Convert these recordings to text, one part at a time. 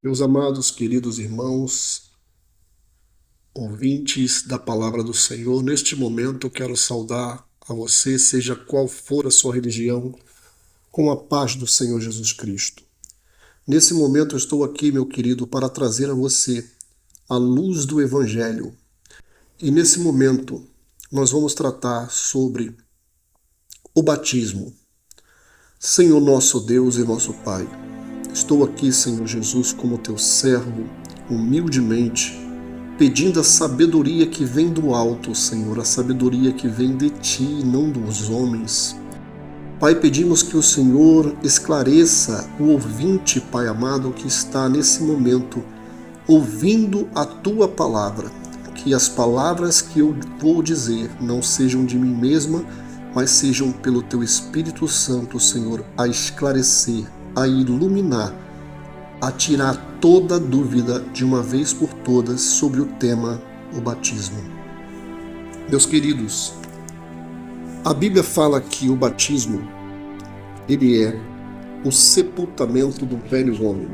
Meus amados, queridos irmãos, ouvintes da palavra do Senhor, neste momento eu quero saudar a você, seja qual for a sua religião, com a paz do Senhor Jesus Cristo. Nesse momento eu estou aqui, meu querido, para trazer a você a luz do Evangelho. E nesse momento nós vamos tratar sobre o batismo. Senhor nosso Deus e nosso Pai, estou aqui, Senhor Jesus, como teu servo, humildemente, pedindo a sabedoria que vem do alto, Senhor, a sabedoria que vem de ti e não dos homens. Pai, pedimos que o Senhor esclareça o ouvinte, Pai amado, que está nesse momento ouvindo a tua palavra, que as palavras que eu vou dizer não sejam de mim mesma, mas sejam pelo teu Espírito Santo, Senhor, a esclarecer, a iluminar, a tirar toda dúvida de uma vez por todas sobre o tema, o batismo. Meus queridos, a Bíblia fala que o batismo, ele é o sepultamento do velho homem.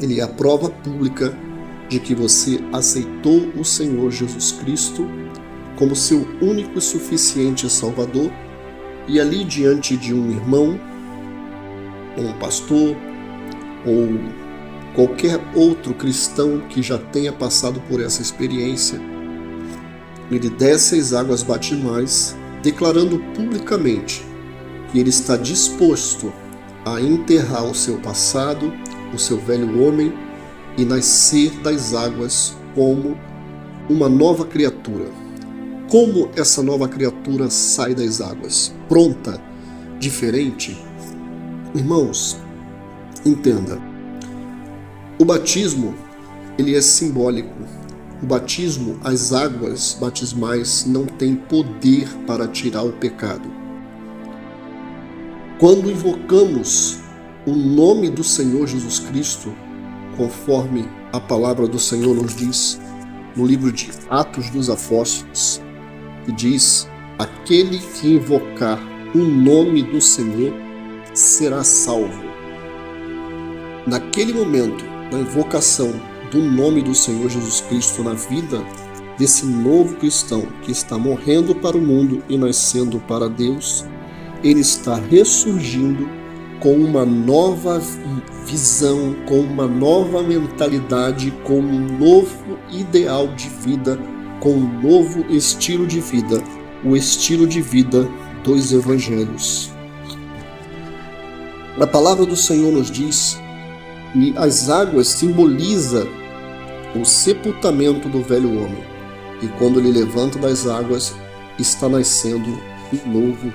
Ele é a prova pública de que você aceitou o Senhor Jesus Cristo como seu único e suficiente Salvador, e ali diante de um irmão, ou um pastor, ou qualquer outro cristão que já tenha passado por essa experiência, ele desce às águas batismais, declarando publicamente que ele está disposto a enterrar o seu passado, o seu velho homem, e nascer das águas como uma nova criatura. Como essa nova criatura sai das águas? Pronta, diferente? Irmãos, entenda, o batismo, ele é simbólico. O batismo, as águas batismais não têm poder para tirar o pecado. Quando invocamos o nome do Senhor Jesus Cristo, conforme a palavra do Senhor nos diz no livro de Atos dos Apóstolos, que diz: aquele que invocar o nome do Senhor será salvo. Naquele momento, na invocação do nome do Senhor Jesus Cristo na vida desse novo cristão que está morrendo para o mundo e nascendo para Deus, ele está ressurgindo com uma nova visão, com uma nova mentalidade, com um novo ideal de vida, com um novo estilo de vida, o estilo de vida dos evangelhos. A palavra do Senhor nos diz que as águas simbolizam o sepultamento do velho homem, e quando ele levanta das águas, está nascendo um novo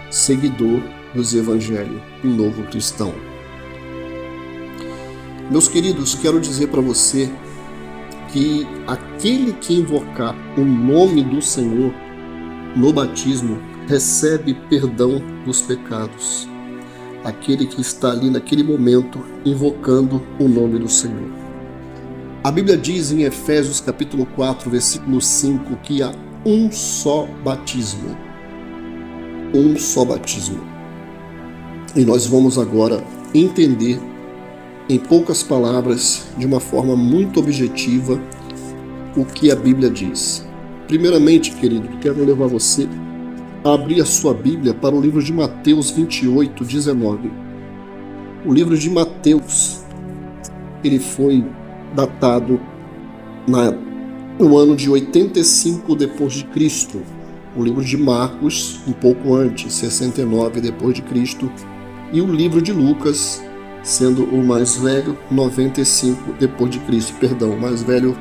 seguidor dos evangelhos, um novo cristão. Meus queridos, quero dizer para você que aquele que invocar o nome do Senhor no batismo recebe perdão dos pecados. Aquele que está ali naquele momento invocando o nome do Senhor. A Bíblia diz em Efésios capítulo 4, versículo 5, que há um só batismo. Um só batismo. E nós vamos agora entender em poucas palavras, de uma forma muito objetiva, o que a Bíblia diz. Primeiramente, querido, quero levar você a abrir a sua Bíblia para o livro de Mateus 28, 19. O livro de Mateus, ele foi datado no ano de 85 depois de Cristo. O livro de Marcos, um pouco antes, 69 depois de Cristo, e o livro de Lucas, sendo o mais velho, 95 depois de Cristo. Perdão, o mais velho,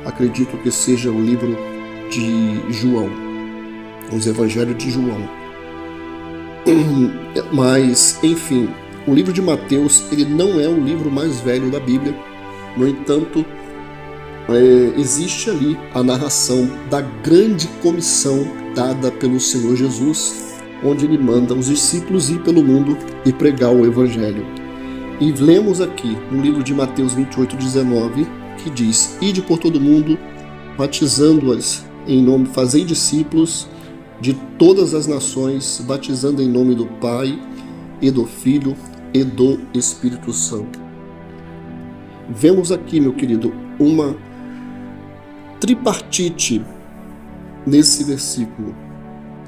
acredito que seja o livro de João, os evangelhos de João. Mas, enfim, o livro de Mateus, ele não é o livro mais velho da Bíblia. No entanto, existe ali a narração da grande comissão dada pelo Senhor Jesus, onde ele manda os discípulos ir pelo mundo e pregar o evangelho. E lemos aqui no livro de Mateus 28, 19, que diz: ide por todo mundo, batizando-as em nome, fazei discípulos de todas as nações, batizando em nome do Pai e do Filho e do Espírito Santo. vemos aqui, meu querido, uma tripartite nesse versículo,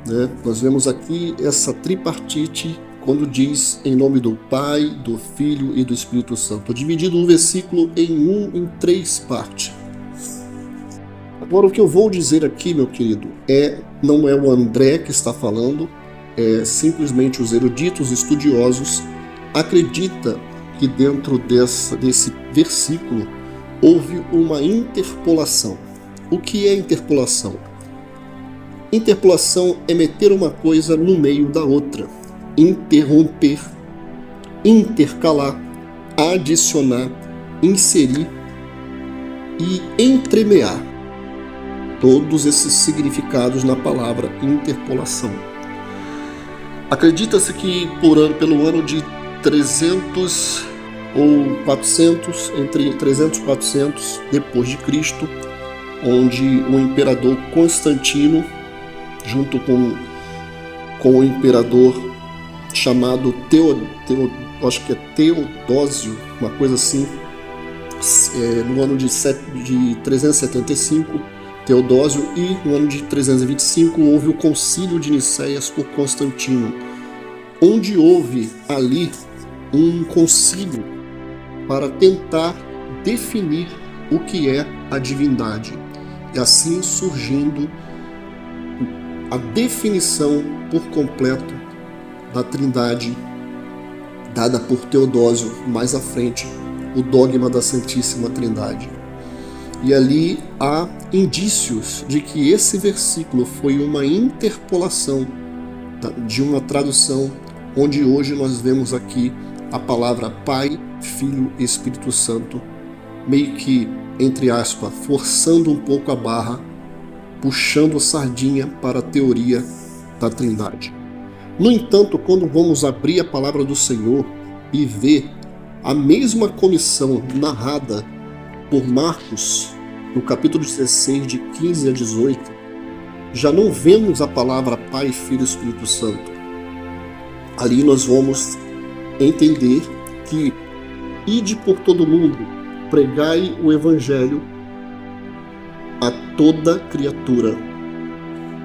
né? Nós vemos aqui essa tripartite quando diz em nome do Pai, do Filho e do Espírito Santo. Dividido o versículo em três partes. Agora, o que eu vou dizer aqui, meu querido, não é o André que está falando, é simplesmente os eruditos estudiosos acreditam que dentro desse versículo houve uma interpolação. O que é interpolação? Interpolação é meter uma coisa no meio da outra, interromper, intercalar, adicionar, inserir e entremear. Todos esses significados na palavra interpolação. Acredita-se que pelo ano de 300 ou 400, entre 300 e 400 depois de Cristo, onde o imperador Constantino, junto com o imperador chamado acho que é Teodósio, uma coisa assim, no ano de 375, Teodósio, e no ano de 325 houve o Concílio de Nicéias por Constantino, onde houve ali um concílio para tentar definir o que é a divindade, e assim surgindo a definição por completo da Trindade, dada por Teodósio mais à frente, o dogma da Santíssima Trindade. E ali há indícios de que esse versículo foi uma interpolação de uma tradução, onde hoje nós vemos aqui a palavra Pai, Filho e Espírito Santo, meio que, entre aspas, forçando um pouco a barra, puxando a sardinha para a teoria da Trindade. No entanto, quando vamos abrir a palavra do Senhor e ver a mesma comissão narrada por Marcos, no capítulo 16, de 15 a 18, já não vemos a palavra Pai, Filho e Espírito Santo. Ali nós vamos entender que ide por todo mundo, pregai o Evangelho a toda criatura.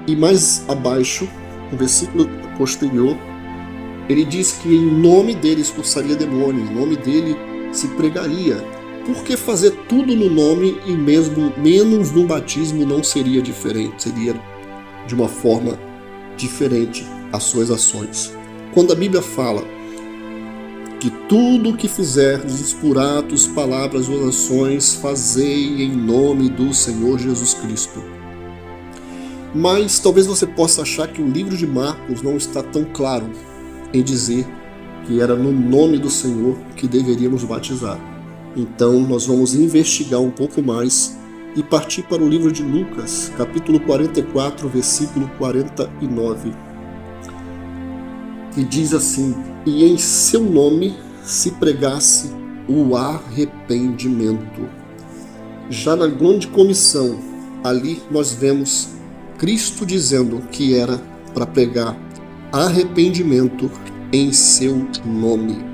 E mais abaixo, no versículo posterior, ele diz que em nome dele expulsaria demônio, em nome dele se pregaria. Por que fazer tudo no nome e mesmo menos no batismo não seria diferente? Seria de uma forma diferente as suas ações. Quando a Bíblia fala que tudo o que fizerdes por atos, palavras ou ações, fazei em nome do Senhor Jesus Cristo. Mas talvez você possa achar que o livro de Marcos não está tão claro em dizer que era no nome do Senhor que deveríamos batizar. Então nós vamos investigar um pouco mais e partir para o livro de Lucas, capítulo 44, versículo 49. Que diz assim: e em seu nome se pregasse o arrependimento. Já na grande comissão, ali nós vemos Cristo dizendo que era para pregar arrependimento em seu nome.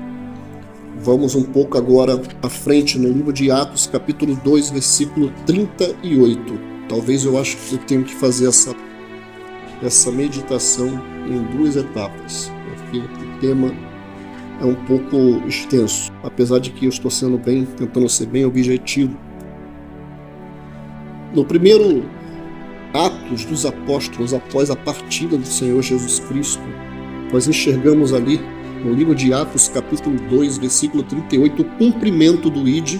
Vamos um pouco agora à frente no livro de Atos, capítulo 2, versículo 38. Talvez eu acho que eu tenho que fazer essa meditação em duas etapas, porque o tema é um pouco extenso, apesar de que eu estou tentando ser bem objetivo. No primeiro Atos dos Apóstolos, após a partida do Senhor Jesus Cristo, nós enxergamos ali no livro de Atos, capítulo 2, versículo 38, o cumprimento do ID,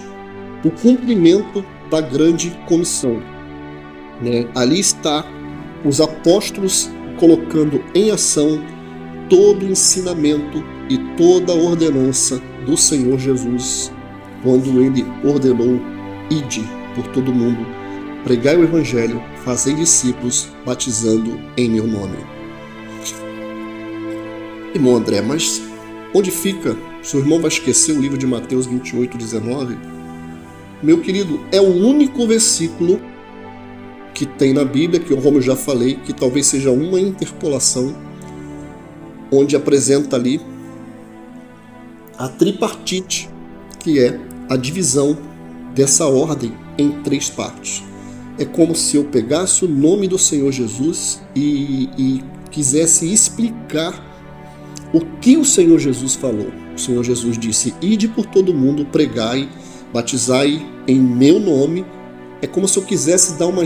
o cumprimento da grande comissão. Ali está os apóstolos colocando em ação todo o ensinamento e toda a ordenança do Senhor Jesus, quando ele ordenou: ide por todo mundo, pregai o Evangelho, fazei discípulos, batizando em meu nome. Irmão André, mas onde fica? Seu irmão vai esquecer o livro de Mateus 28, 19? Meu querido, é o único versículo que tem na Bíblia, que como eu já falei, que talvez seja uma interpolação, onde apresenta ali a tripartite, que é a divisão dessa ordem em 3 partes. É como se eu pegasse o nome do Senhor Jesus e quisesse explicar o que o Senhor Jesus falou. O Senhor Jesus disse: ide por todo mundo, pregai, batizai em meu nome. É como se eu quisesse dar uma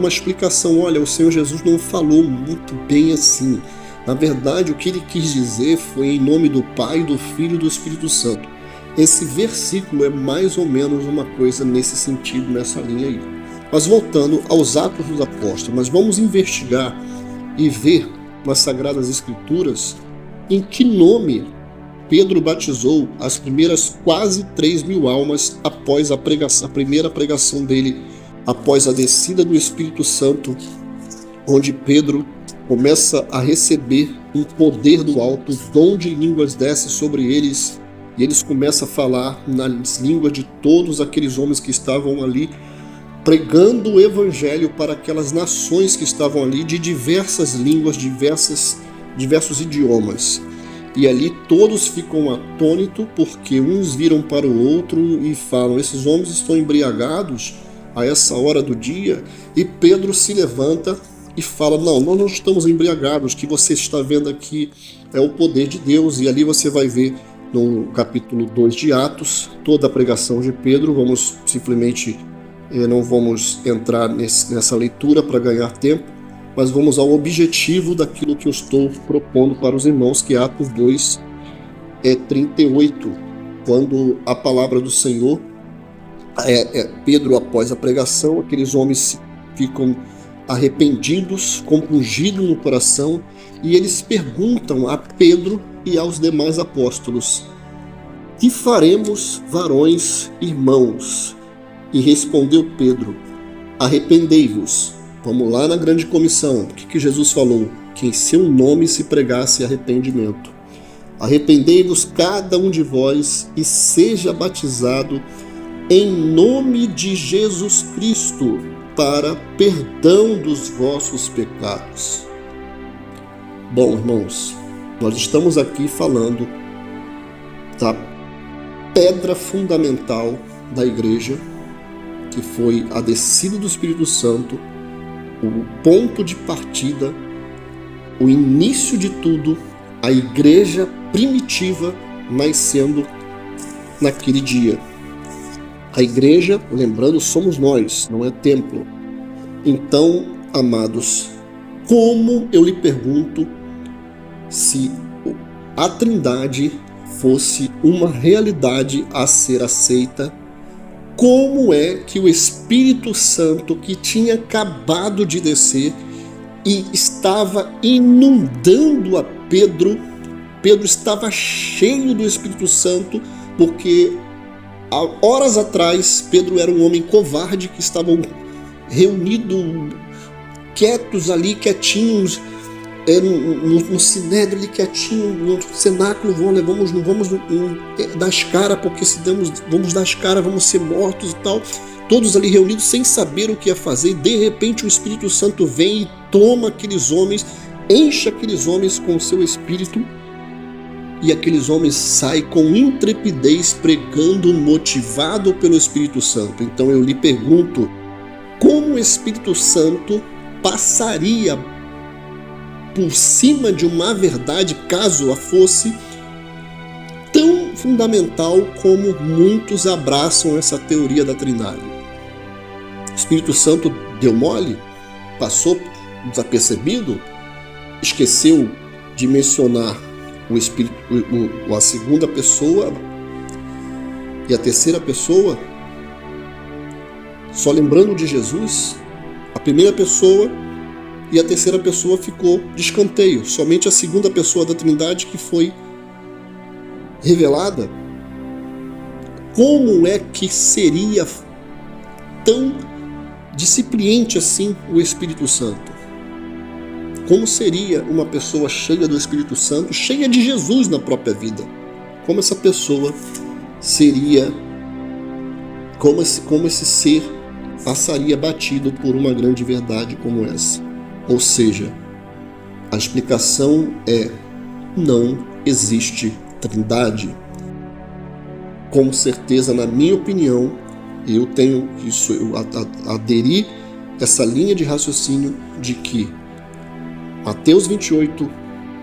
explicação. Olha, o Senhor Jesus não falou muito bem assim. Na verdade, o que ele quis dizer foi em nome do Pai, do Filho e do Espírito Santo. Esse versículo é mais ou menos uma coisa nesse sentido, nessa linha aí. Mas voltando aos Atos dos Apóstolos, nós vamos investigar e ver nas Sagradas Escrituras em que nome Pedro batizou as primeiras quase 3.000 almas após a primeira pregação dele, após a descida do Espírito Santo, onde Pedro começa a receber um poder do alto, o dom de línguas desce sobre eles, e eles começam a falar nas línguas de todos aqueles homens que estavam ali, pregando o evangelho para aquelas nações que estavam ali, de diversas línguas, diversos idiomas. E ali todos ficam atônitos, porque uns viram para o outro e falam: esses homens estão embriagados a essa hora do dia. E Pedro se levanta e fala: não, nós não estamos embriagados, o que você está vendo aqui é o poder de Deus. E ali você vai ver no capítulo 2 de Atos toda a pregação de Pedro. Vamos simplesmente, não vamos entrar nessa leitura para ganhar tempo, mas vamos ao objetivo daquilo que eu estou propondo para os irmãos, que é Atos 2, 38, quando a palavra do Senhor, Pedro, após a pregação, aqueles homens ficam arrependidos, compungidos no coração, e eles perguntam a Pedro e aos demais apóstolos: que faremos, varões, irmãos? E respondeu Pedro: arrependei-vos. Vamos lá na grande comissão. O que Jesus falou? Que em seu nome se pregasse arrependimento. Arrependei-vos cada um de vós e seja batizado em nome de Jesus Cristo para perdão dos vossos pecados. Bom, irmãos, nós estamos aqui falando da pedra fundamental da igreja, que foi a descida do Espírito Santo, o ponto de partida, o início de tudo, a igreja primitiva nascendo naquele dia. A igreja, lembrando, somos nós, não é templo. Então, amados, como eu lhe pergunto, se a Trindade fosse uma realidade a ser aceita, como é que o Espírito Santo, que tinha acabado de descer e estava inundando a Pedro estava cheio do Espírito Santo, porque há horas atrás Pedro era um homem covarde, que estavam reunidos, quietos ali, quietinhos, no sinédrio ali quietinho, no cenáculo, não vamos dar as caras, porque se vamos dar as caras, vamos ser mortos e tal. Todos ali reunidos sem saber o que ia fazer, e de repente o Espírito Santo vem e toma aqueles homens, enche aqueles homens com o seu Espírito, e aqueles homens saem com intrepidez pregando, motivado pelo Espírito Santo. Então eu lhe pergunto, como o Espírito Santo passaria por cima de uma verdade, caso a fosse, tão fundamental como muitos abraçam essa teoria da Trindade? O Espírito Santo deu mole? Passou desapercebido? Esqueceu de mencionar o Espírito, a segunda pessoa e a terceira pessoa? Só lembrando de Jesus, a primeira pessoa e a terceira pessoa ficou de escanteio. Somente a segunda pessoa da Trindade que foi revelada. Como é que seria tão discipliente assim o Espírito Santo? Como seria uma pessoa cheia do Espírito Santo, cheia de Jesus na própria vida? Como essa pessoa seria, como esse ser passaria batido por uma grande verdade como essa? Ou seja, a explicação é: não existe Trindade. Com certeza, na minha opinião, Eu tenho isso, eu aderi essa linha de raciocínio de que Mateus 28,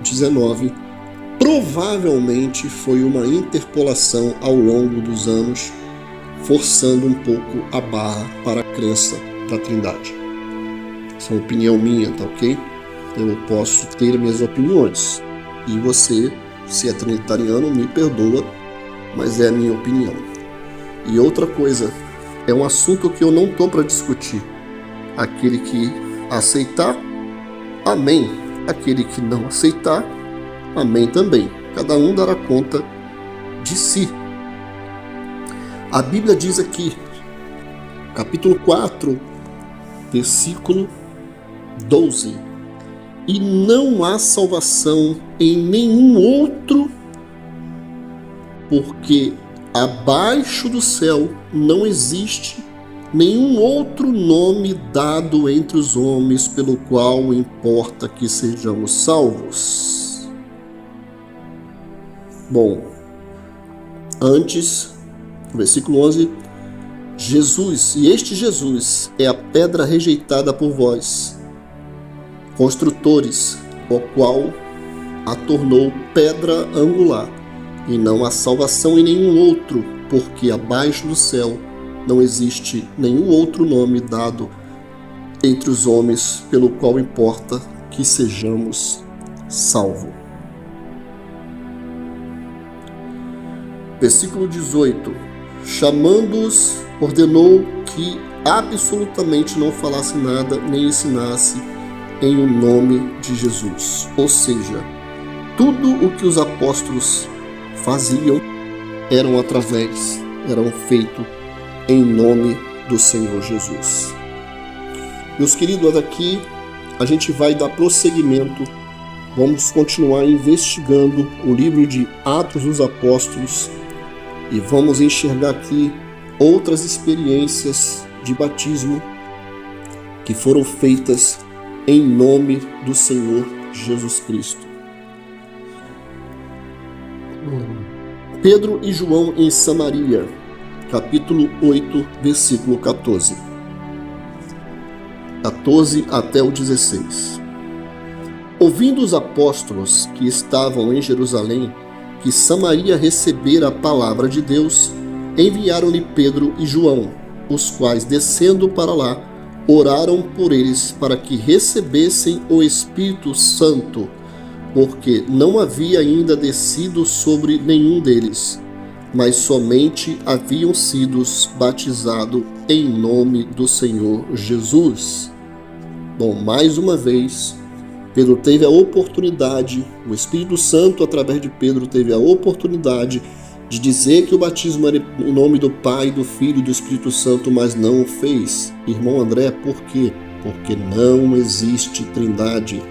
19 provavelmente foi uma interpolação ao longo dos anos, forçando um pouco a barra para a crença da Trindade. Essa é uma opinião minha, tá ok? Eu posso ter minhas opiniões. E você, se é trinitariano, me perdoa, mas é a minha opinião. E outra coisa, é um assunto que eu não estou para discutir. Aquele que aceitar, amém. Aquele que não aceitar, amém também. Cada um dará conta de si. A Bíblia diz aqui, capítulo 4, versículo 12: e não há salvação em nenhum outro, porque abaixo do céu não existe nenhum outro nome dado entre os homens pelo qual importa que sejamos salvos. Bom, antes, versículo 11, Jesus, e este Jesus é a pedra rejeitada por vós, construtores, o qual a tornou pedra angular, e não há salvação em nenhum outro, porque abaixo do céu não existe nenhum outro nome dado entre os homens pelo qual importa que sejamos salvos. Versículo 18: chamando-os, ordenou que absolutamente não falasse nada, nem ensinasse em o nome de Jesus. Ou seja, tudo o que os apóstolos faziam eram feito em nome do Senhor Jesus. Meus queridos, daqui a gente vai dar prosseguimento, vamos continuar investigando o livro de Atos dos Apóstolos e vamos enxergar aqui outras experiências de batismo que foram feitas em nome do Senhor Jesus Cristo. Pedro e João em Samaria, capítulo 8, versículo 14 até o 16. Ouvindo os apóstolos que estavam em Jerusalém que Samaria recebera a palavra de Deus, enviaram-lhe Pedro e João, os quais, descendo para lá, oraram por eles para que recebessem o Espírito Santo, porque não havia ainda descido sobre nenhum deles, mas somente haviam sido batizados em nome do Senhor Jesus. Bom, mais uma vez, Pedro teve a oportunidade, o Espírito Santo, através de Pedro, teve a oportunidade de dizer que o batismo era em nome do Pai, do Filho e do Espírito Santo, mas não o fez. Irmão André, por quê? Porque não existe trindade.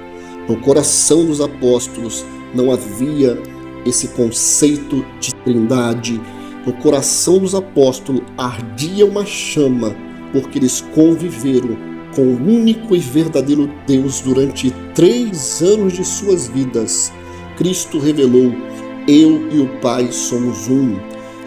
No coração dos apóstolos não havia esse conceito de trindade. No coração dos apóstolos ardia uma chama, porque eles conviveram com o único e verdadeiro Deus durante 3 anos de suas vidas. Cristo revelou: eu e o Pai somos um.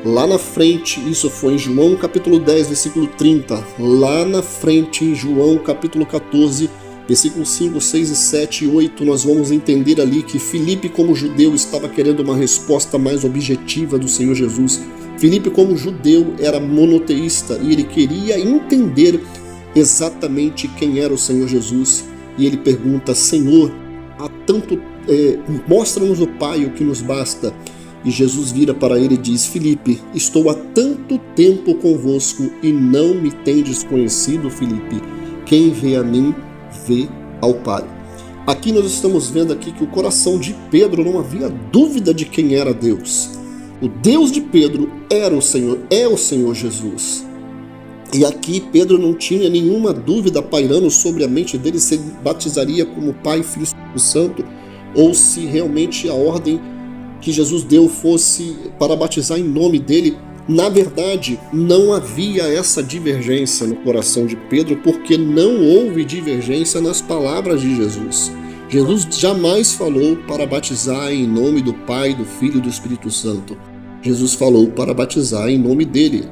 Lá na frente, isso foi em João capítulo 10, versículo 30. Lá na frente, em João capítulo 14, versículos 5, 6, 7 e 8, nós vamos entender ali que Filipe, como judeu, estava querendo uma resposta mais objetiva do Senhor Jesus. Filipe, como judeu, era monoteísta e ele queria entender exatamente quem era o Senhor Jesus. E ele pergunta: Senhor, há tanto mostra-nos o Pai, o que nos basta. E Jesus vira para ele e diz: Filipe, estou há tanto tempo convosco e não me tendes conhecido, Filipe. Quem vê a mim, vê ao Pai. Aqui nós estamos vendo aqui que o coração de Pedro não havia dúvida de quem era Deus. O Deus de Pedro era o Senhor, é o Senhor Jesus. E aqui Pedro não tinha nenhuma dúvida pairando sobre a mente dele se ele batizaria como Pai, Filho e Espírito Santo, ou se realmente a ordem que Jesus deu fosse para batizar em nome dele. Na verdade, não havia essa divergência no coração de Pedro, porque não houve divergência nas palavras de Jesus. Jesus jamais falou para batizar em nome do Pai, do Filho e do Espírito Santo. Jesus falou para batizar em nome dele.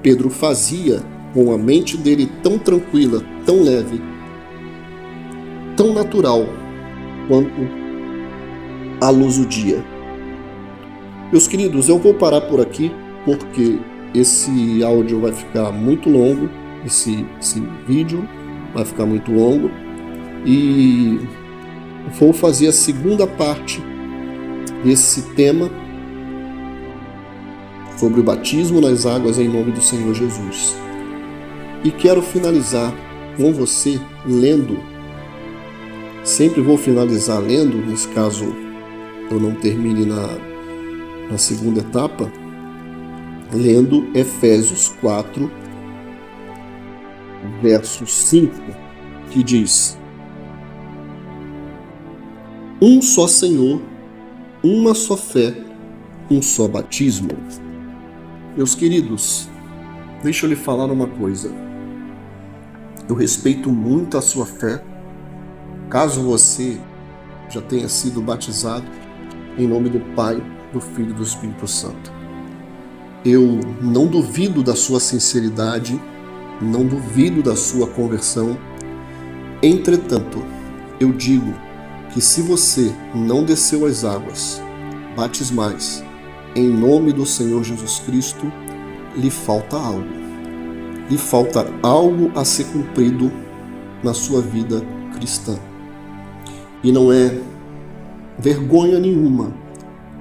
Pedro fazia com a mente dele tão tranquila, tão leve, tão natural quanto a luz do dia. Meus queridos, eu vou parar por aqui porque esse áudio vai ficar muito longo, esse vídeo vai ficar muito longo, e vou fazer a segunda parte desse tema sobre o batismo nas águas em nome do Senhor Jesus. E quero finalizar com você lendo, sempre vou finalizar lendo, nesse caso eu não termine na segunda etapa, lendo Efésios 4, verso 5, que diz: um só Senhor, uma só fé, um só batismo. Meus queridos, deixa eu lhe falar uma coisa. Eu respeito muito a sua fé. Caso você já tenha sido batizado em nome do Pai, do Filho e do Espírito Santo, eu não duvido da sua sinceridade, não duvido da sua conversão. Entretanto, eu digo que se você não desceu as águas batismais em nome do Senhor Jesus Cristo, lhe falta algo. Lhe falta algo a ser cumprido na sua vida cristã. E não é vergonha nenhuma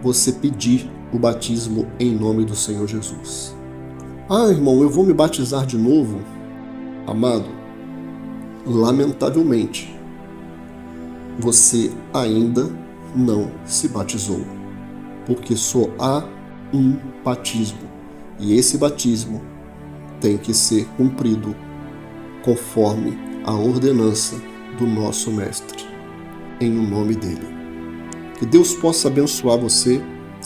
você pedir o batismo em nome do Senhor Jesus. Ah, irmão, eu vou me batizar de novo? Amado, lamentavelmente, você ainda não se batizou, porque só há um batismo, e esse batismo tem que ser cumprido conforme a ordenança do nosso Mestre, em nome dele. Que Deus possa abençoar você,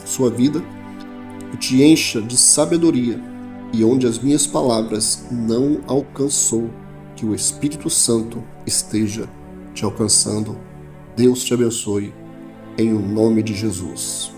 sua vida, e te encha de sabedoria, e onde as minhas palavras não alcançou, que o Espírito Santo esteja te alcançando. Deus te abençoe, em nome de Jesus.